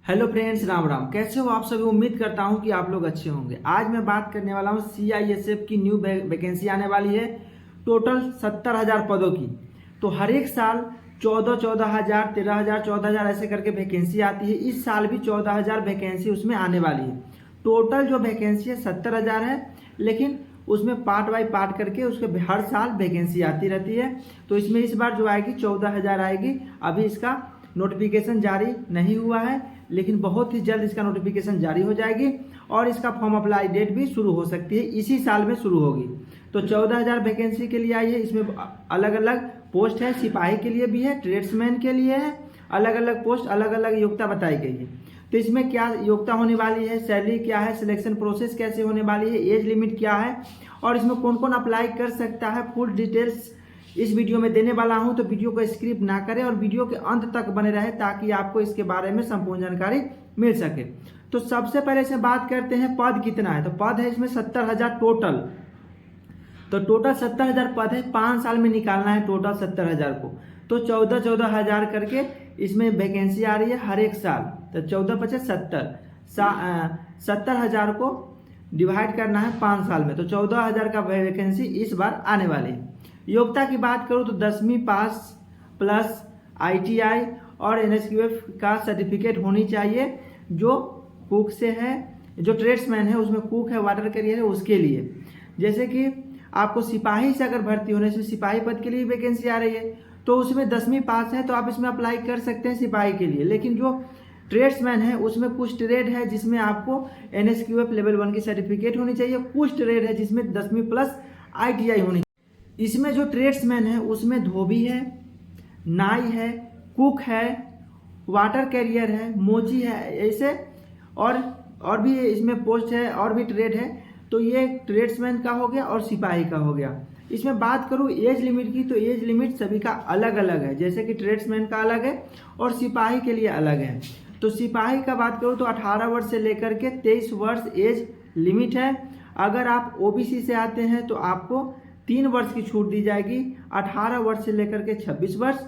Hello friends, Ram Ram. कैसे हो आप सभी? उम्मीद करता हूं कि आप लोग अच्छे होंगे। आज मैं बात करने वाला हूं सीआईएसएफ की न्यू वैकेंसी आने वाली है। टोटल 70,000 पदों की। तो हर एक साल 14,000, 13,000, 14,000 ऐसे करके वैकेंसी आती है। इस साल भी 14,000 वैकेंसी उसमें आने वाली है। टोटल जो वैकेंसी है 70,000 है, लेकिन उसमें पार्ट बाई पार्ट करके उसके हर साल वैकेंसी आती रहती है। तो इसमें इस बार जो आएगी 14,000 आएगी। अभी इसका नोटिफिकेशन जारी नहीं हुआ है, लेकिन बहुत ही जल्द इसका नोटिफिकेशन जारी हो जाएगी और इसका फॉर्म अप्लाई डेट भी शुरू हो सकती है, इसी साल में शुरू होगी। तो 14,000 वैकेंसी के लिए आई है। इसमें अलग अलग पोस्ट है, सिपाही के लिए भी है, ट्रेड्समैन के लिए है। अलग अलग पोस्ट, अलग अलग योग्यता बताई गई है। तो इसमें क्या योग्यता होने वाली है, सैलरी क्या है, सिलेक्शन प्रोसेस कैसे होने वाली है, एज लिमिट क्या है और इसमें कौन कौन अप्लाई कर सकता है, फुल डिटेल्स इस वीडियो में देने वाला हूं। तो वीडियो को स्किप ना करें और वीडियो के अंत तक बने रहे, ताकि आपको इसके बारे में संपूर्ण जानकारी मिल सके। तो सबसे पहले इसमें बात करते हैं पद कितना है। तो पद है इसमें 70,000 टोटल। तो टोटल 70,000 पद है, 5 साल में निकालना है टोटल 70,000 को। तो 14,000 करके इसमें वैकेंसी आ रही है हर एक साल। तो 14×5 70, 70,000 को डिवाइड करना है 5 साल में। तो 14,000 का वैकेंसी इस बार आने वाली है। योग्यता की बात करूं तो 10वीं पास प्लस आईटीआई और एनएसक्यूएफ का सर्टिफिकेट होनी चाहिए। जो कुक से है, जो ट्रेड्समैन है उसमें कुक है, वाटर कैरियर है, उसके लिए। जैसे कि आपको सिपाही से अगर भर्ती होने से, सिपाही पद के लिए वैकेंसी आ रही है, तो उसमें 10वीं पास है तो आप इसमें अप्लाई कर सकते हैं सिपाही के लिए। लेकिन जो ट्रेड्समैन है उसमें कुछ ट्रेड है जिसमें आपको एनएसक्यूएफ लेवल 1 की सर्टिफिकेट होनी चाहिए। कुछ ट्रेड है जिसमें 10वीं प्लस आईटीआई होनी। इसमें जो ट्रेड्समैन है उसमें धोबी है, नाई है, कुक है, वाटर कैरियर है, मोची है, ऐसे और भी इसमें पोस्ट है और भी ट्रेड है। तो ये ट्रेड्समैन का हो गया और सिपाही का हो गया। इसमें बात करूँ एज लिमिट की, तो एज लिमिट सभी का अलग अलग है। जैसे कि ट्रेड्समैन का अलग है और सिपाही के लिए अलग है। तो सिपाही का बात करूँ तो 18 वर्ष से लेकर के 23 वर्ष एज लिमिट है। अगर आप ओबीसी से आते हैं तो आपको 3 वर्ष की छूट दी जाएगी, 18 वर्ष से लेकर के 26 वर्ष।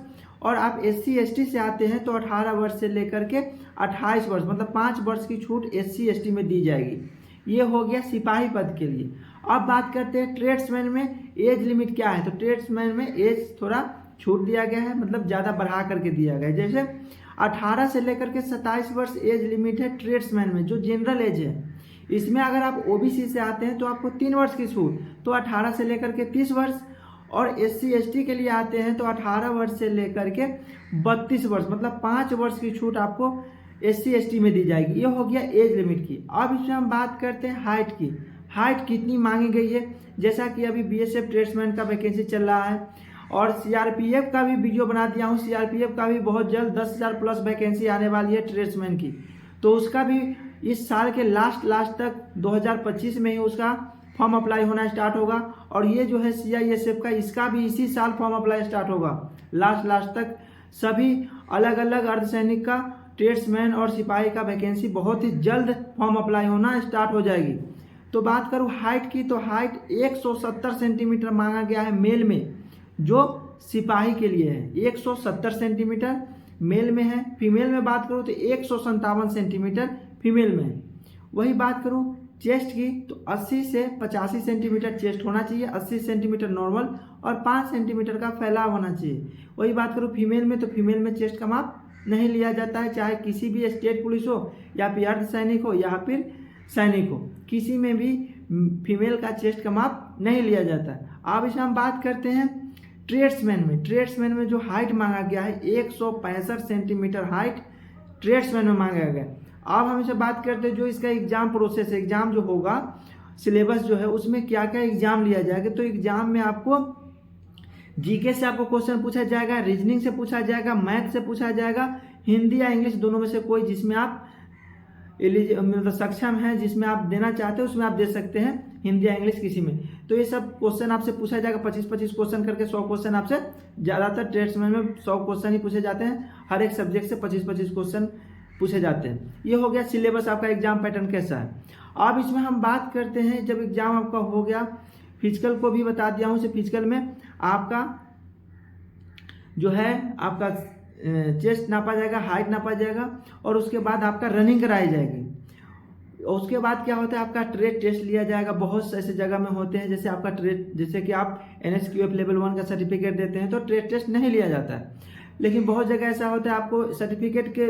और आप एससी एसटी से आते हैं तो 18 वर्ष से लेकर के 28 वर्ष, मतलब 5 वर्ष की छूट एससी एसटी में दी जाएगी। ये हो गया सिपाही पद के लिए। अब बात करते हैं ट्रेड्समैन में एज लिमिट क्या है। तो ट्रेड्समैन में एज थोड़ा छूट दिया गया है, मतलब ज़्यादा बढ़ा करके दिया गया है। जैसे 18 से लेकर के 27 वर्ष एज लिमिट है ट्रेड्समैन में, जो जनरल एज है। इसमें अगर आप ओबीसी से आते हैं तो आपको 3 वर्ष की छूट, तो 18 से लेकर के 30 वर्ष। और एससी एसटी के लिए आते हैं तो 18 वर्ष से लेकर के 32 वर्ष, मतलब 5 वर्ष की छूट आपको एससी एसटी में दी जाएगी। ये हो गया एज लिमिट की। अब इसमें हम बात करते हैं हाइट की। हाइट कितनी मांगी गई है। जैसा कि अभी बीएसएफ ट्रेड्समैन का वैकेंसी चल रहा है और सीआरपीएफ का भी वीडियो बना दिया हूँ। सीआरपीएफ का भी बहुत जल्द 10,000 प्लस वैकेंसी आने वाली है ट्रेड्समैन की। तो उसका भी इस साल के लास्ट तक 2025 में ही उसका फॉर्म अप्लाई होना स्टार्ट होगा। और ये जो है सीआईएसएफ का, इसका भी इसी साल फॉर्म अप्लाई स्टार्ट होगा लास्ट तक। सभी अलग अलग अर्धसैनिक का, ट्रेड्समैन और सिपाही का वैकेंसी बहुत ही जल्द फॉर्म अप्लाई होना स्टार्ट हो जाएगी। तो बात करूँ हाइट की, तो हाइट 170 सेंटीमीटर मांगा गया है मेल में, जो सिपाही के लिए है। 170 सेंटीमीटर मेल में है। फीमेल में बात करूँ तो 157 सेंटीमीटर फीमेल में है। वही बात करूँ चेस्ट की, तो 80 से 85 सेंटीमीटर चेस्ट होना चाहिए, 80 सेंटीमीटर नॉर्मल और 5 सेंटीमीटर का फैलाव होना चाहिए। वही बात करूँ फीमेल में, तो फीमेल में चेस्ट का माप नहीं लिया जाता है, चाहे किसी भी स्टेट पुलिस हो या फिर अर्धसैनिक हो या फिर सैनिक हो, किसी में भी फीमेल का चेस्ट का माप नहीं लिया जाता है। अब इसमें हम बात करते हैं ट्रेड्समैन में। ट्रेड्समैन में जो हाइट मांगा गया है 165 सेंटीमीटर हाइट ट्रेड्समैन में मांगा गया है। अब हम इसे बात करते हैं जो इसका एग्जाम प्रोसेस है, एग्जाम जो होगा, सिलेबस जो है उसमें क्या क्या एग्जाम लिया जाएगा। तो एग्जाम में आपको जीके से आपको क्वेश्चन पूछा जाएगा, रीजनिंग से पूछा जाएगा, मैथ से पूछा जाएगा, हिंदी या इंग्लिश दोनों में से कोई जिसमें आप मतलब सक्षम हैं, जिसमें आप देना चाहते हैं उसमें आप दे सकते हैं, हिंदी या इंग्लिश किसी में। तो ये सब क्वेश्चन आपसे पूछा जाएगा, 25-25 क्वेश्चन करके 100 क्वेश्चन आपसे। ज़्यादातर ट्रेड्समैन में 100 क्वेश्चन ही पूछे जाते हैं, हर एक सब्जेक्ट से 25-25 क्वेश्चन पूछे जाते हैं। ये हो गया सिलेबस, आपका एग्जाम पैटर्न कैसा है। अब इसमें हम बात करते हैं जब एग्जाम आपका हो गया, फिजिकल को भी बता दिया हूँ। फिजिकल में आपका जो है आपका चेस्ट नापा जाएगा, हाइट नापा जाएगा और उसके बाद आपका रनिंग कराई जाएगी। उसके बाद क्या होता है, आपका ट्रेड टेस्ट लिया जाएगा। बहुत ऐसे जगह में होते हैं जैसे आपका ट्रेड, जैसे कि आप NSQF लेवल 1 का सर्टिफिकेट देते हैं तो ट्रेड टेस्ट नहीं लिया जाता है, लेकिन बहुत जगह ऐसा होता है आपको सर्टिफिकेट के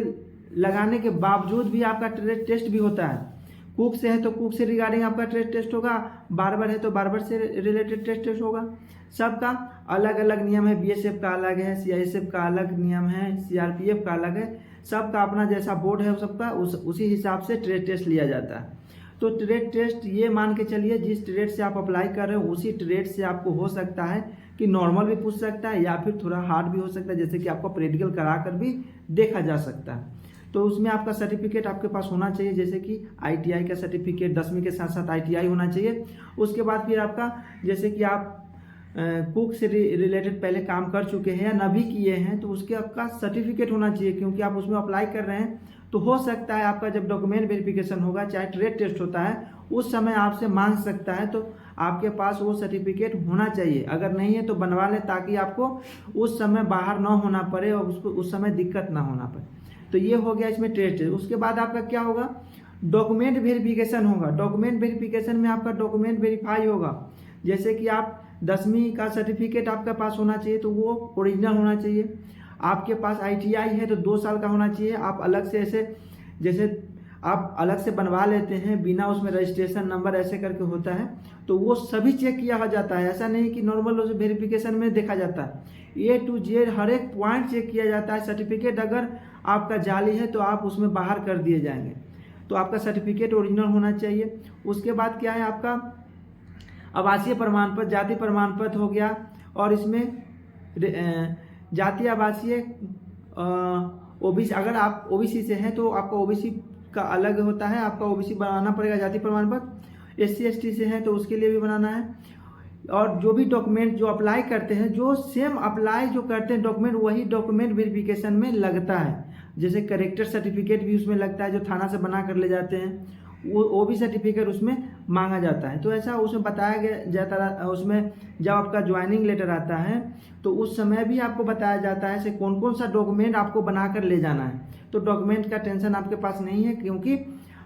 लगाने के बावजूद भी आपका ट्रेड टेस्ट भी होता है। कुक से है तो कुक से रिगार्डिंग आपका ट्रेड टेस्ट होगा, बार्बर है तो बार्बर से रिलेटेड टेस्ट होगा। सबका अलग अलग नियम है, BSF का अलग है, CISF का अलग नियम है, CRPF का अलग है। सबका अपना जैसा बोर्ड है सबका उसी हिसाब से ट्रेड टेस्ट लिया जाता है। तो ट्रेड टेस्ट ये मान के चलिए जिस ट्रेड से आप अप्लाई कर रहे हो उसी ट्रेड से आपको हो सकता है कि नॉर्मल भी पूछ सकता है या फिर थोड़ा हार्ड भी हो सकता है, जैसे कि आपको प्रैक्टिकल करा कर भी देखा जा सकता है। तो उसमें आपका सर्टिफिकेट आपके पास होना चाहिए, जैसे कि ITI का सर्टिफिकेट 10वीं के साथ साथ ITI होना चाहिए। उसके बाद फिर आपका जैसे कि आप कुक से रिलेटेड पहले काम कर चुके हैं या न भी किए हैं तो उसके आपका सर्टिफिकेट होना चाहिए, क्योंकि आप उसमें अप्लाई कर रहे हैं। तो हो सकता है आपका जब डॉक्यूमेंट वेरिफिकेशन होगा, चाहे ट्रेड टेस्ट होता है, उस समय आपसे मांग सकता है, तो आपके पास वो सर्टिफिकेट होना चाहिए। अगर नहीं है तो बनवा लें, ताकि आपको उस समय बाहर ना होना पड़े और उसको उस समय दिक्कत ना होना पड़े। तो ये हो गया इसमें ट्रेड टेस्ट। उसके बाद आपका क्या होगा, डॉक्यूमेंट वेरिफिकेशन होगा। डॉक्यूमेंट वेरिफिकेशन में आपका डॉक्यूमेंट वेरीफाई होगा। जैसे कि आप 10वीं का सर्टिफिकेट आपके पास होना चाहिए तो वो ओरिजिनल होना चाहिए। आपके पास ITI है तो 2 साल का होना चाहिए। आप अलग से ऐसे जैसे आप अलग से बनवा लेते हैं बिना उसमें रजिस्ट्रेशन नंबर ऐसे करके होता है, तो वो सभी चेक किया जाता है। ऐसा नहीं कि नॉर्मल वेरिफिकेशन में देखा जाता है, A to Z हर एक पॉइंट चेक किया जाता है। सर्टिफिकेट अगर आपका जाली है तो आप उसमें बाहर कर दिए जाएंगे। तो आपका सर्टिफिकेट ओरिजिनल होना चाहिए। उसके बाद क्या है, आपका आवासीय प्रमाण पत्र, जाति प्रमाण पत्र हो गया। और इसमें जातीय आवासीय OBC, अगर आप OBC से हैं तो आपका OBC का अलग होता है, आपका OBC बनाना पड़ेगा जाति प्रमाण पत्र। SC ST से हैं तो उसके लिए भी बनाना है। और जो भी डॉक्यूमेंट जो अप्लाई करते हैं, जो सेम अप्लाई जो करते हैं डॉक्यूमेंट, वही डॉक्यूमेंट वेरिफिकेशन में लगता है। जैसे करेक्टर सर्टिफिकेट भी उसमें लगता है, जो थाना से बना कर ले जाते हैं, वो भी सर्टिफिकेट उसमें मांगा जाता है। तो ऐसा उसमें बताया गया जाता, उसमें जब आपका ज्वाइनिंग लेटर आता है तो उस समय भी आपको बताया जाता है से कौन कौन सा डॉक्यूमेंट आपको बना कर ले जाना है। तो डॉक्यूमेंट का टेंशन आपके पास नहीं है, क्योंकि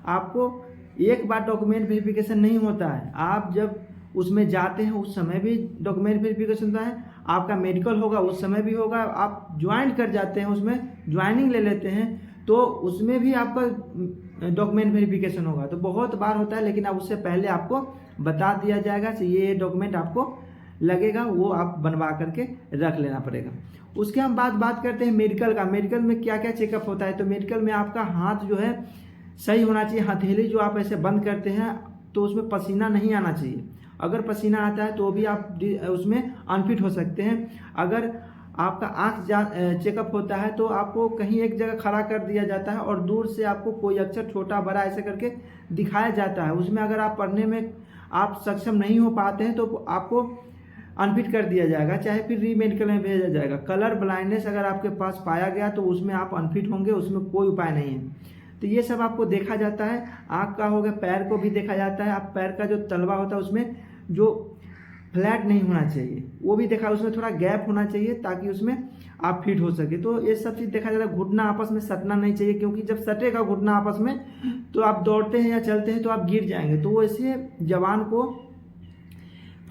आपको एक बार डॉक्यूमेंट वेरिफिकेशन नहीं होता है। आप जब उसमें जाते हैं उस समय भी डॉक्यूमेंट वेरिफिकेशन होता है, आपका मेडिकल होगा उस समय भी होगा, आप ज्वाइन कर जाते हैं उसमें ज्वाइनिंग ले लेते हैं तो उसमें भी आपका डॉक्यूमेंट वेरिफिकेशन होगा। तो बहुत बार होता है, लेकिन अब उससे पहले आपको बता दिया जाएगा कि ये डॉक्यूमेंट आपको लगेगा, वो आप बनवा करके रख लेना पड़ेगा। उसके हम बात करते हैं मेडिकल का। मेडिकल में क्या क्या चेकअप होता है, तो मेडिकल में आपका हाथ जो है सही होना चाहिए। हथेली जो आप ऐसे बंद करते हैं तो उसमें पसीना नहीं आना चाहिए। अगर पसीना आता है तो भी आप उसमें अनफिट हो सकते हैं। अगर आपका आँख चेकअप होता है तो आपको कहीं एक जगह खड़ा कर दिया जाता है और दूर से आपको कोई अक्षर छोटा बड़ा ऐसे करके दिखाया जाता है। उसमें अगर आप पढ़ने में आप सक्षम नहीं हो पाते हैं तो आपको अनफिट कर दिया जाएगा, चाहे फिर री मेडिकल में भेजा जाएगा। कलर ब्लाइंडनेस अगर आपके पास पाया गया तो उसमें आप अनफिट होंगे, उसमें कोई उपाय नहीं है। तो ये सब आपको देखा जाता है। आँख का हो गया, पैर को भी देखा जाता है। आप पैर का जो तलवा होता है उसमें जो फ्लैट नहीं होना चाहिए वो भी देखा, उसमें थोड़ा गैप होना चाहिए ताकि उसमें आप फिट हो सके। तो ये सब चीज़ देखा जाता है। घुटना आपस में सटना नहीं चाहिए, क्योंकि जब सटेगा घुटना आपस में तो आप दौड़ते हैं या चलते हैं तो आप गिर जाएंगे। तो ऐसे जवान को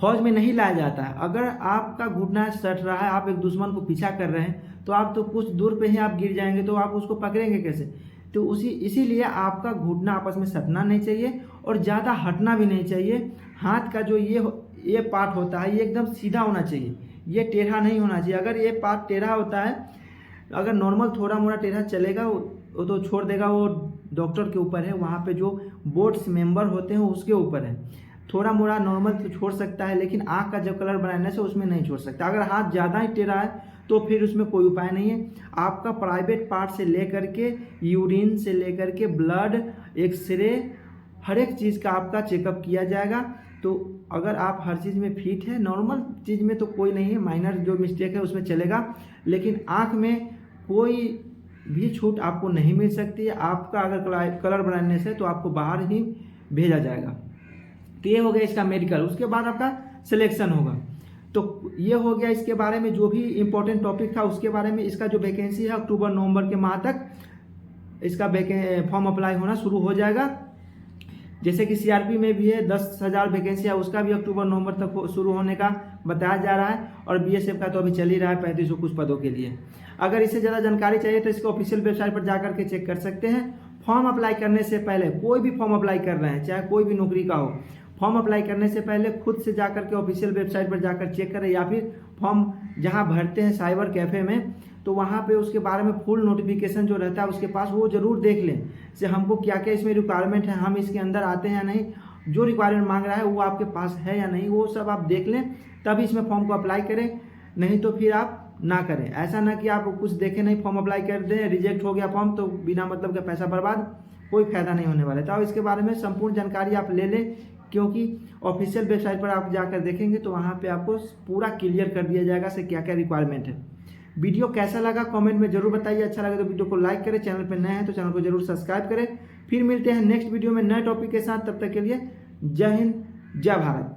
फौज में नहीं लाया जाता है। अगर आपका घुटना सट रहा है, आप एक दुश्मन को पीछा कर रहे हैं तो आप तो कुछ दूर पे ही आप गिर जाएंगे, तो आप उसको पकड़ेंगे कैसे। तो इसीलिए आपका घुटना आपस में सटना नहीं चाहिए और ज़्यादा हटना भी नहीं चाहिए। हाथ का जो ये पार्ट होता है ये एकदम सीधा होना चाहिए, ये टेढ़ा नहीं होना चाहिए। अगर ये पार्ट टेढ़ा होता है, अगर नॉर्मल थोड़ा मोड़ा टेढ़ा चलेगा वो तो छोड़ देगा, वो डॉक्टर के ऊपर है, वहाँ पे जो बोर्ड्स मेंबर होते हैं उसके ऊपर है। थोड़ा मोड़ा नॉर्मल तो छोड़ सकता है, लेकिन आँख का जो कलर बनाने से उसमें नहीं छोड़ सकता। अगर हाथ ज़्यादा ही टेढ़ा है तो फिर उसमें कोई उपाय नहीं है। आपका प्राइवेट पार्ट से लेकर के यूरिन से लेकर के ब्लड, एक्सरे, हर एक चीज़ का आपका चेकअप किया जाएगा। तो अगर आप हर चीज़ में फिट है, नॉर्मल चीज़ में तो कोई नहीं है, माइनर जो मिस्टेक है उसमें चलेगा, लेकिन आँख में कोई भी छूट आपको नहीं मिल सकती है। आपका अगर कलर बनाने से तो आपको बाहर ही भेजा जाएगा। तो ये हो गया इसका मेडिकल। उसके बाद आपका सिलेक्शन होगा। तो ये हो गया इसके बारे में, जो भी इम्पोर्टेंट टॉपिक था उसके बारे में। इसका जो वैकेंसी है अक्टूबर नवंबर के माह तक इसका फॉर्म अप्लाई होना शुरू हो जाएगा। जैसे कि सीआरपी में भी है 10,000 वैकेंसी है, उसका भी अक्टूबर नवंबर तक शुरू होने का बताया जा रहा है। और बीएसएफ का तो अभी चल ही रहा है 3500 कुछ पदों के लिए। अगर इससे ज़्यादा जानकारी चाहिए तो इसको ऑफिशियल वेबसाइट पर जाकर के चेक कर सकते हैं। फॉर्म अप्लाई करने से पहले, कोई भी फॉर्म अप्लाई कर रहे हैं चाहे कोई भी नौकरी का हो, फॉर्म अप्लाई करने से पहले खुद से जाकर के ऑफिशियल वेबसाइट पर जाकर चेक करें, या फिर फॉर्म जहां भरते हैं साइबर कैफ़े में, तो वहां पे उसके बारे में फुल नोटिफिकेशन जो रहता है उसके पास, वो जरूर देख लें से हमको क्या क्या इसमें रिक्वायरमेंट है, हम इसके अंदर आते हैं या नहीं, जो रिक्वायरमेंट मांग रहा है वो आपके पास है या नहीं, वो सब आप देख लें तभी इसमें फॉर्म को अप्लाई करें। नहीं तो फिर आप ना करें। ऐसा ना कि आप कुछ देखें नहीं, फॉर्म अप्लाई कर दें, रिजेक्ट हो गया फॉर्म, तो बिना मतलब का पैसा बर्बाद, कोई फायदा नहीं होने वाला है। तो आप इसके बारे में संपूर्ण जानकारी आप ले लें, क्योंकि ऑफिशियल वेबसाइट पर आप जाकर देखेंगे तो वहाँ पे आपको पूरा क्लियर कर दिया जाएगा से क्या क्या रिक्वायरमेंट है। वीडियो कैसा लगा कमेंट में जरूर बताइए। अच्छा लगे तो वीडियो को लाइक करें, चैनल पर नए हैं तो चैनल को जरूर सब्सक्राइब करें। फिर मिलते हैं नेक्स्ट वीडियो में नए टॉपिक के साथ, तब तक के लिए जय हिंद जय भारत।